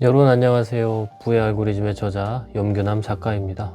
여러분 안녕하세요. 부의 알고리즘의 저자 염규남 작가입니다.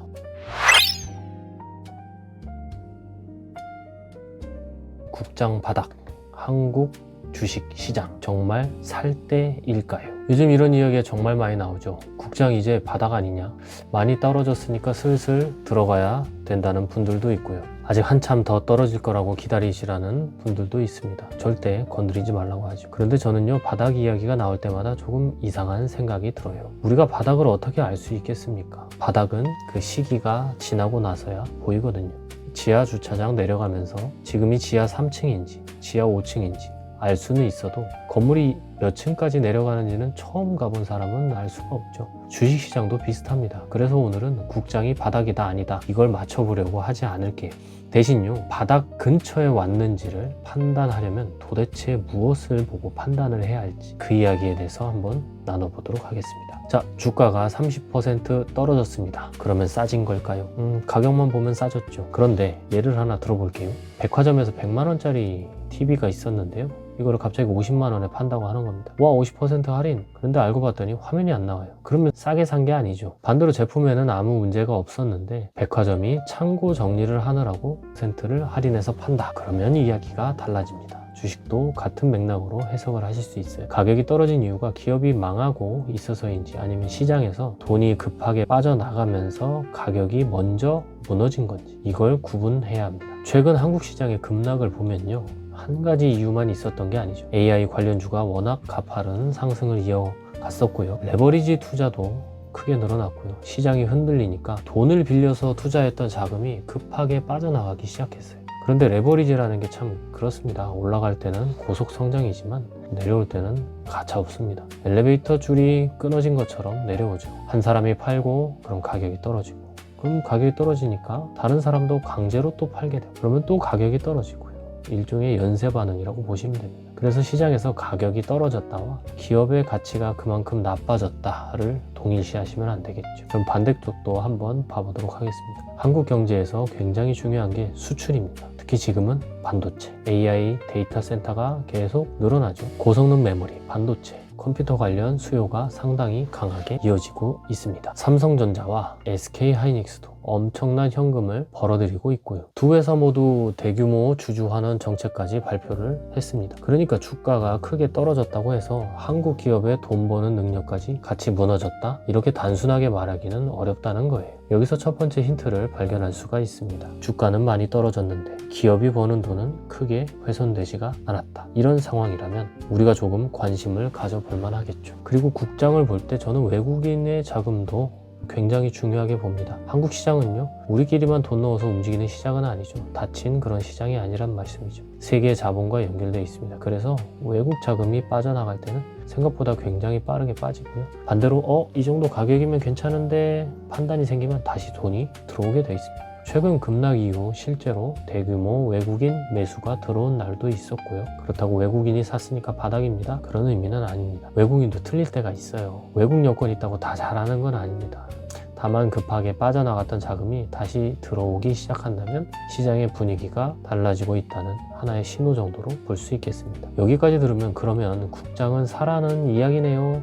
국장 바닥, 한국 주식시장 정말 살 때일까요? 요즘 이런 이야기가 정말 많이 나오죠. 국장 이제 바닥 아니냐? 많이 떨어졌으니까 슬슬 들어가야 된다는 분들도 있고요. 아직 한참 더 떨어질 거라고 기다리시라는 분들도 있습니다. 절대 건드리지 말라고 하죠. 그런데 저는요, 바닥 이야기가 나올 때마다 조금 이상한 생각이 들어요. 우리가 바닥을 어떻게 알 수 있겠습니까? 바닥은 그 시기가 지나고 나서야 보이거든요. 지하 주차장 내려가면서 지금이 지하 3층인지 지하 5층인지 알 수는 있어도 건물이 몇 층까지 내려가는지는 처음 가본 사람은 알 수가 없죠. 주식시장도 비슷합니다. 그래서 오늘은 국장이 바닥이다 아니다 이걸 맞춰보려고 하지 않을게요. 대신요, 바닥 근처에 왔는지를 판단하려면 도대체 무엇을 보고 판단을 해야 할지 그 이야기에 대해서 한번 나눠보도록 하겠습니다. 자, 주가가 30% 떨어졌습니다. 그러면 싸진 걸까요? 가격만 보면 싸졌죠. 그런데 예를 하나 들어볼게요. 백화점에서 100만원짜리 TV가 있었는데요, 이거를 갑자기 50만 원에 판다고 하는 겁니다. 와, 50% 할인. 그런데 알고 봤더니 화면이 안 나와요. 그러면 싸게 산 게 아니죠. 반대로 제품에는 아무 문제가 없었는데 백화점이 창고 정리를 하느라고 %를 할인해서 판다. 그러면 이야기가 달라집니다. 주식도 같은 맥락으로 해석을 하실 수 있어요. 가격이 떨어진 이유가 기업이 망하고 있어서인지 아니면 시장에서 돈이 급하게 빠져나가면서 가격이 먼저 무너진 건지 이걸 구분해야 합니다. 최근 한국 시장의 급락을 보면요, 한 가지 이유만 있었던 게 아니죠. AI 관련주가 워낙 가파른 상승을 이어갔었고요. 레버리지 투자도 크게 늘어났고요. 시장이 흔들리니까 돈을 빌려서 투자했던 자금이 급하게 빠져나가기 시작했어요. 그런데 레버리지라는 게 참 그렇습니다. 올라갈 때는 고속 성장이지만 내려올 때는 가차없습니다. 엘리베이터 줄이 끊어진 것처럼 내려오죠. 한 사람이 팔고 그럼 가격이 떨어지고, 그럼 가격이 떨어지니까 다른 사람도 강제로 또 팔게 돼요. 그러면 또 가격이 떨어지고, 일종의 연쇄 반응이라고 보시면 됩니다. 그래서 시장에서 가격이 떨어졌다와 기업의 가치가 그만큼 나빠졌다를 동일시하시면 안 되겠죠. 그럼 반대쪽도 한번 봐보도록 하겠습니다. 한국 경제에서 굉장히 중요한 게 수출입니다. 특히 지금은 반도체, AI 데이터 센터가 계속 늘어나죠. 고성능 메모리, 반도체, 컴퓨터 관련 수요가 상당히 강하게 이어지고 있습니다. 삼성전자와 SK하이닉스도 엄청난 현금을 벌어들이고 있고요. 두 회사 모두 대규모 주주환원 정책까지 발표를 했습니다. 그러니까 주가가 크게 떨어졌다고 해서 한국 기업의 돈 버는 능력까지 같이 무너졌다, 이렇게 단순하게 말하기는 어렵다는 거예요. 여기서 첫 번째 힌트를 발견할 수가 있습니다. 주가는 많이 떨어졌는데 기업이 버는 돈은 크게 훼손되지가 않았다. 이런 상황이라면 우리가 조금 관심을 가져볼 만하겠죠. 그리고 국장을 볼 때 저는 외국인의 자금도 굉장히 중요하게 봅니다. 한국 시장은요, 우리끼리만 돈 넣어서 움직이는 시장은 아니죠. 닫힌 그런 시장이 아니란 말씀이죠. 세계 자본과 연결되어 있습니다. 그래서 외국 자금이 빠져나갈 때는 생각보다 굉장히 빠르게 빠지고요. 반대로 이 정도 가격이면 괜찮은데 판단이 생기면 다시 돈이 들어오게 되어 있습니다. 최근 급락 이후 실제로 대규모 외국인 매수가 들어온 날도 있었고요. 그렇다고 외국인이 샀으니까 바닥입니다, 그런 의미는 아닙니다. 외국인도 틀릴 때가 있어요. 외국 여건이 있다고 다 잘하는 건 아닙니다. 다만 급하게 빠져나갔던 자금이 다시 들어오기 시작한다면 시장의 분위기가 달라지고 있다는 하나의 신호 정도로 볼 수 있겠습니다. 여기까지 들으면 그러면 국장은 사라는 이야기네요?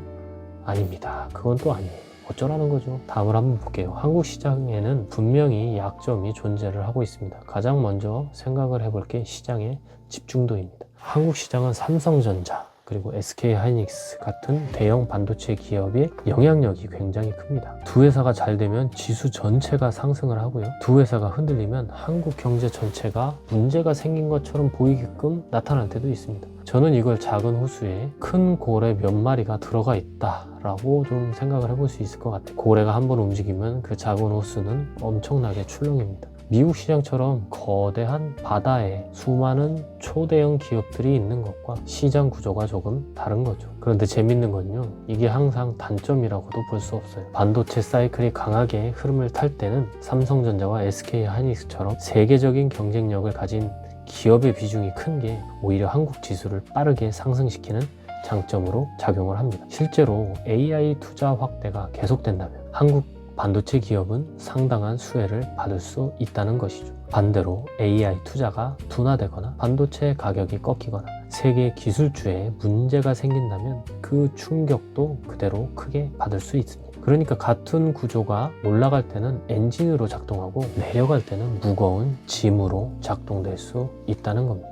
아닙니다. 그건 또 아니에요. 어쩌라는 거죠? 다음을 한번 볼게요. 한국 시장에는 분명히 약점이 존재를 하고 있습니다. 가장 먼저 생각을 해볼 게 시장의 집중도입니다. 한국 시장은 삼성전자 그리고 SK하이닉스 같은 대형 반도체 기업의 영향력이 굉장히 큽니다. 두 회사가 잘 되면 지수 전체가 상승을 하고요. 두 회사가 흔들리면 한국 경제 전체가 문제가 생긴 것처럼 보이게끔 나타날 때도 있습니다. 저는 이걸 작은 호수에 큰 고래 몇 마리가 들어가 있다라고 좀 생각을 해볼 수 있을 것 같아요. 고래가 한번 움직이면 그 작은 호수는 엄청나게 출렁입니다. 미국 시장처럼 거대한 바다에 수많은 초대형 기업들이 있는 것과 시장 구조가 조금 다른 거죠. 그런데 재밌는 건요, 이게 항상 단점이라고도 볼 수 없어요. 반도체 사이클이 강하게 흐름을 탈 때는 삼성전자와 SK하이닉스처럼 세계적인 경쟁력을 가진 기업의 비중이 큰 게 오히려 한국 지수를 빠르게 상승시키는 장점으로 작용을 합니다. 실제로 AI 투자 확대가 계속된다면 한국 반도체 기업은 상당한 수혜를 받을 수 있다는 것이죠. 반대로 AI 투자가 둔화되거나 반도체 가격이 꺾이거나 세계 기술주에 문제가 생긴다면 그 충격도 그대로 크게 받을 수 있습니다. 그러니까 같은 구조가 올라갈 때는 엔진으로 작동하고 내려갈 때는 무거운 짐으로 작동될 수 있다는 겁니다.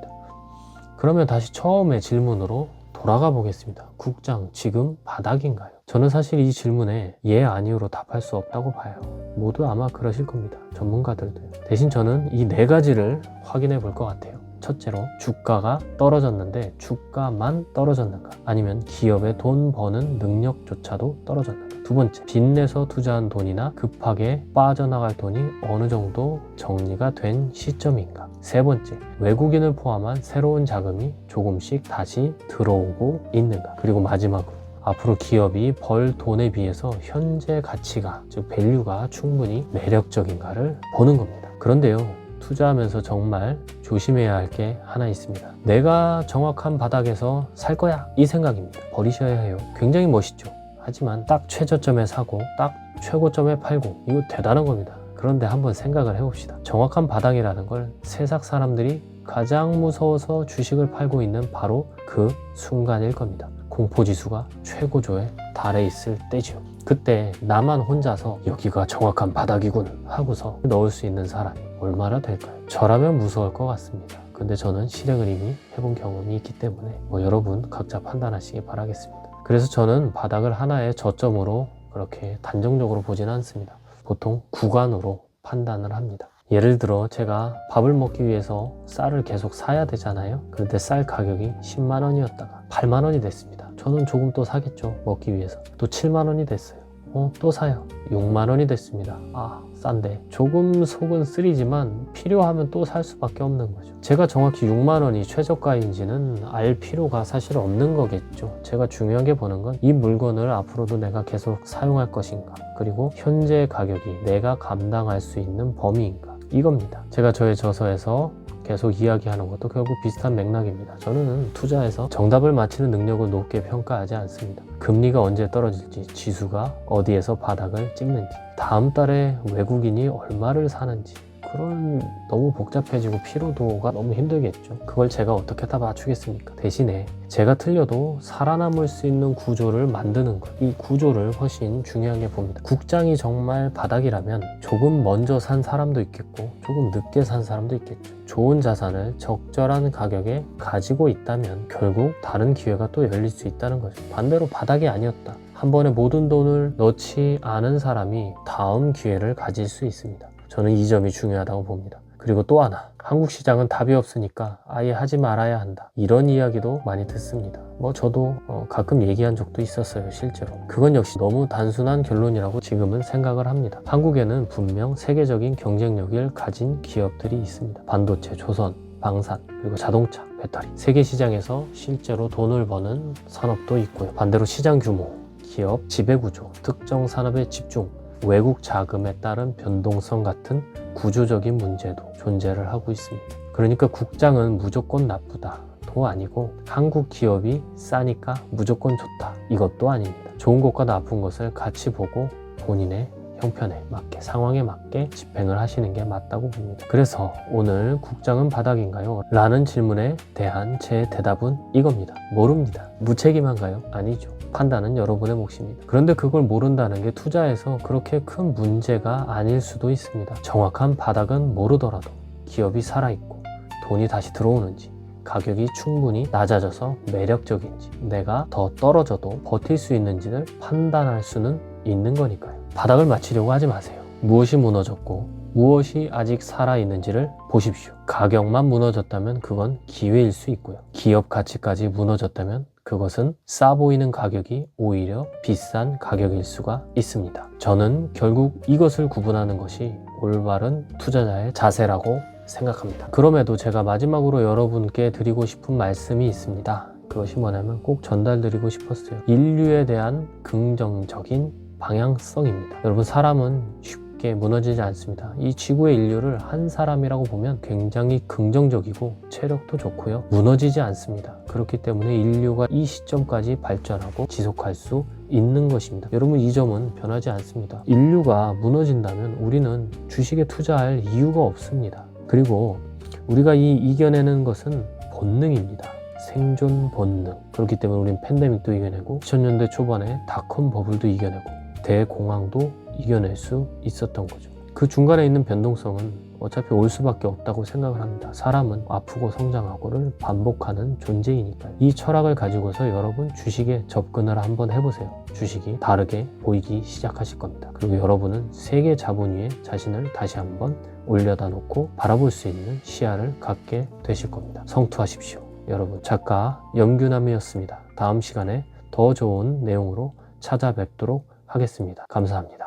그러면 다시 처음의 질문으로 돌아가 보겠습니다. 국장, 지금 바닥인가요? 저는 사실 이 질문에 예, 아니오로 답할 수 없다고 봐요. 모두 아마 그러실 겁니다. 전문가들도요. 대신 저는 이 네 가지를 확인해 볼 것 같아요. 첫째로, 주가가 떨어졌는데 주가만 떨어졌는가? 아니면 기업의 돈 버는 능력조차도 떨어졌는가? 두 번째, 빚내서 투자한 돈이나 급하게 빠져나갈 돈이 어느 정도 정리가 된 시점인가? 세 번째, 외국인을 포함한 새로운 자금이 조금씩 다시 들어오고 있는가? 그리고 마지막으로, 앞으로 기업이 벌 돈에 비해서 현재 가치가, 즉 밸류가 충분히 매력적인가를 보는 겁니다. 그런데요, 투자하면서 정말 조심해야 할 게 하나 있습니다. 내가 정확한 바닥에서 살 거야, 이 생각입니다. 버리셔야 해요. 굉장히 멋있죠. 하지만 딱 최저점에 사고 딱 최고점에 팔고, 이거 대단한 겁니다. 그런데 한번 생각을 해봅시다. 정확한 바닥이라는 걸 세상 사람들이 가장 무서워서 주식을 팔고 있는 바로 그 순간일 겁니다. 공포지수가 최고조에 달해 있을 때죠. 그때 나만 혼자서 여기가 정확한 바닥이군 하고서 넣을 수 있는 사람이 얼마나 될까요? 저라면 무서울 것 같습니다. 근데 저는 실행을 이미 해본 경험이 있기 때문에 여러분 각자 판단하시기 바라겠습니다. 그래서 저는 바닥을 하나의 저점으로 그렇게 단정적으로 보지는 않습니다. 보통 구간으로 판단을 합니다. 예를 들어 제가 밥을 먹기 위해서 쌀을 계속 사야 되잖아요. 그런데 쌀 가격이 10만 원이었다가 8만 원이 됐습니다. 저는 조금 또 사겠죠. 먹기 위해서. 또 7만 원이 됐어요. 또 사요. 6만 원이 됐습니다. 아, 싼데. 조금 속은 쓰리지만 필요하면 또 살 수밖에 없는 거죠. 제가 정확히 6만 원이 최저가인지는 알 필요가 사실 없는 거겠죠. 제가 중요하게 보는 건 이 물건을 앞으로도 내가 계속 사용할 것인가, 그리고 현재 가격이 내가 감당할 수 있는 범위인가, 이겁니다. 제가 저의 저서에서 계속 이야기하는 것도 결국 비슷한 맥락입니다. 저는 투자에서 정답을 맞히는 능력을 높게 평가하지 않습니다. 금리가 언제 떨어질지, 지수가 어디에서 바닥을 찍는지, 다음 달에 외국인이 얼마를 사는지, 그런 너무 복잡해지고 피로도가 너무 힘들겠죠. 그걸 제가 어떻게 다 맞추겠습니까? 대신에 제가 틀려도 살아남을 수 있는 구조를 만드는 것, 이 구조를 훨씬 중요하게 봅니다. 국장이 정말 바닥이라면 조금 먼저 산 사람도 있겠고 조금 늦게 산 사람도 있겠죠. 좋은 자산을 적절한 가격에 가지고 있다면 결국 다른 기회가 또 열릴 수 있다는 거죠. 반대로 바닥이 아니었다, 한 번에 모든 돈을 넣지 않은 사람이 다음 기회를 가질 수 있습니다. 저는 이 점이 중요하다고 봅니다. 그리고 또 하나, 한국 시장은 답이 없으니까 아예 하지 말아야 한다, 이런 이야기도 많이 듣습니다. 저도 가끔 얘기한 적도 있었어요. 실제로 그건 역시 너무 단순한 결론이라고 지금은 생각을 합니다. 한국에는 분명 세계적인 경쟁력을 가진 기업들이 있습니다. 반도체, 조선, 방산, 그리고 자동차, 배터리, 세계 시장에서 실제로 돈을 버는 산업도 있고요. 반대로 시장 규모, 기업, 지배구조, 특정 산업의 집중, 외국 자금에 따른 변동성 같은 구조적인 문제도 존재를 하고 있습니다. 그러니까 국장은 무조건 나쁘다도 아니고 한국 기업이 싸니까 무조건 좋다, 이것도 아닙니다. 좋은 것과 나쁜 것을 같이 보고 본인의 형편에 맞게, 상황에 맞게 집행을 하시는 게 맞다고 봅니다. 그래서 오늘 국장은 바닥인가요? 라는 질문에 대한 제 대답은 이겁니다. 모릅니다. 무책임한가요? 아니죠. 판단은 여러분의 몫입니다. 그런데 그걸 모른다는 게 투자에서 그렇게 큰 문제가 아닐 수도 있습니다. 정확한 바닥은 모르더라도 기업이 살아있고 돈이 다시 들어오는지, 가격이 충분히 낮아져서 매력적인지, 내가 더 떨어져도 버틸 수 있는지를 판단할 수는 있는 거니까요. 바닥을 맞추려고 하지 마세요. 무엇이 무너졌고 무엇이 아직 살아있는지를 보십시오. 가격만 무너졌다면 그건 기회일 수 있고요. 기업 가치까지 무너졌다면 그것은 싸 보이는 가격이 오히려 비싼 가격일 수가 있습니다. 저는 결국 이것을 구분하는 것이 올바른 투자자의 자세라고 생각합니다. 그럼에도 제가 마지막으로 여러분께 드리고 싶은 말씀이 있습니다. 그것이 뭐냐면 꼭 전달드리고 싶었어요. 인류에 대한 긍정적인 방향성입니다. 여러분, 사람은 쉽게 무너지지 않습니다. 이 지구의 인류를 한 사람이라고 보면 굉장히 긍정적이고 체력도 좋고요, 무너지지 않습니다. 그렇기 때문에 인류가 이 시점까지 발전하고 지속할 수 있는 것입니다. 여러분, 이 점은 변하지 않습니다. 인류가 무너진다면 우리는 주식에 투자할 이유가 없습니다. 그리고 우리가 이겨내는 것은 본능입니다. 생존 본능. 그렇기 때문에 우린 팬데믹도 이겨내고 2000년대 초반에 닷컴 버블도 이겨내고 대공황도 이겨낼 수 있었던 거죠. 그 중간에 있는 변동성은 어차피 올 수밖에 없다고 생각을 합니다. 사람은 아프고 성장하고를 반복하는 존재이니까요. 이 철학을 가지고서 여러분 주식에 접근을 한번 해보세요. 주식이 다르게 보이기 시작하실 겁니다. 그리고 여러분은 세계 자본 위에 자신을 다시 한번 올려다 놓고 바라볼 수 있는 시야를 갖게 되실 겁니다. 성투하십시오. 여러분, 작가 염규남이었습니다. 다음 시간에 더 좋은 내용으로 찾아뵙도록 하겠습니다. 감사합니다.